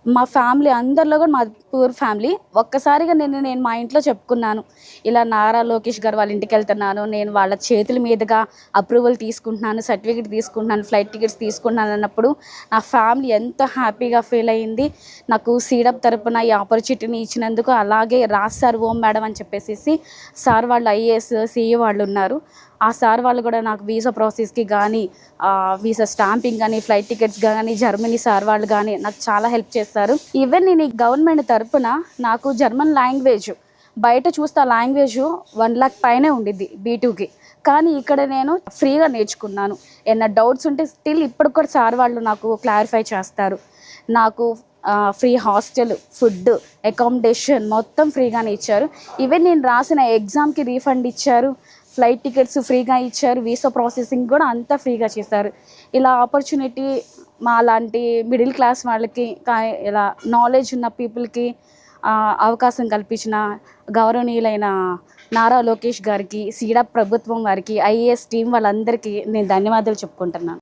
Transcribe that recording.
మా ఫ్యామిలీ అందరిలో కూడా మా పూర్ ఫ్యామిలీ ఒక్కసారిగా నేను మా ఇంట్లో చెప్పుకున్నాను, ఇలా నారా లోకేష్ గారు వాళ్ళ ఇంటికి వెళ్తున్నాను, నేను వాళ్ళ చేతుల మీదుగా అప్రూవల్ తీసుకుంటున్నాను, సర్టిఫికేట్ తీసుకుంటున్నాను, ఫ్లైట్ టికెట్స్ తీసుకుంటున్నాను అన్నప్పుడు నా ఫ్యామిలీ ఎంత హ్యాపీగా ఫీల్ అయ్యింది. నాకు సీడప్ తరపున ఈ ఆపర్చునిటీని ఇచ్చినందుకు. అలాగే రాశారు ఓం మేడం అని చెప్పేసి సార్ వాళ్ళు ఐఏఎస్ సిఏ వాళ్ళు ఉన్నారు. ఆ సార్ వాళ్ళు కూడా నాకు వీసా ప్రాసెస్కి కానీ, వీసా స్టాంపింగ్ కానీ, ఫ్లైట్ టికెట్స్ కానీ, జర్మనీ సార్ వాళ్ళు కానీ నాకు చాలా హెల్ప్ చేస్తారు. ఈవెన్ నేను ఈ గవర్నమెంట్ తరపున నాకు జర్మన్ లాంగ్వేజ్ బయట చూస్తే ఆ లాంగ్వేజ్ 1,00,000 పైనే ఉండిద్ది B2కి. కానీ ఇక్కడ నేను ఫ్రీగా నేర్చుకున్నాను. ఏమైనా డౌట్స్ ఉంటే స్టిల్ ఇప్పుడు కూడా సార్ వాళ్ళు నాకు క్లారిఫై చేస్తారు. నాకు ఫ్రీ హాస్టల్, ఫుడ్, అకామిడేషన్ మొత్తం ఫ్రీగానే ఇచ్చారు. ఈవెన్ నేను రాసిన ఎగ్జామ్కి రీఫండ్ ఇచ్చారు, ఫ్లైట్ టికెట్స్ ఫ్రీగా ఇచ్చారు, వీసా ప్రాసెసింగ్ కూడా అంతా ఫ్రీగా చేశారు. ఇలా ఆపర్చునిటీ మా లాంటి మిడిల్ క్లాస్ వాళ్ళకి, ఇలా నాలెడ్జ్ ఉన్న పీపుల్కి అవకాశం కల్పించిన గౌరవనీయులైన నారా లోకేష్ గారికి, సీడప్ ప్రభుత్వం వారికి, ఐఏఎస్ టీం వాళ్ళందరికీ నేను ధన్యవాదాలు చెప్పుకుంటున్నాను.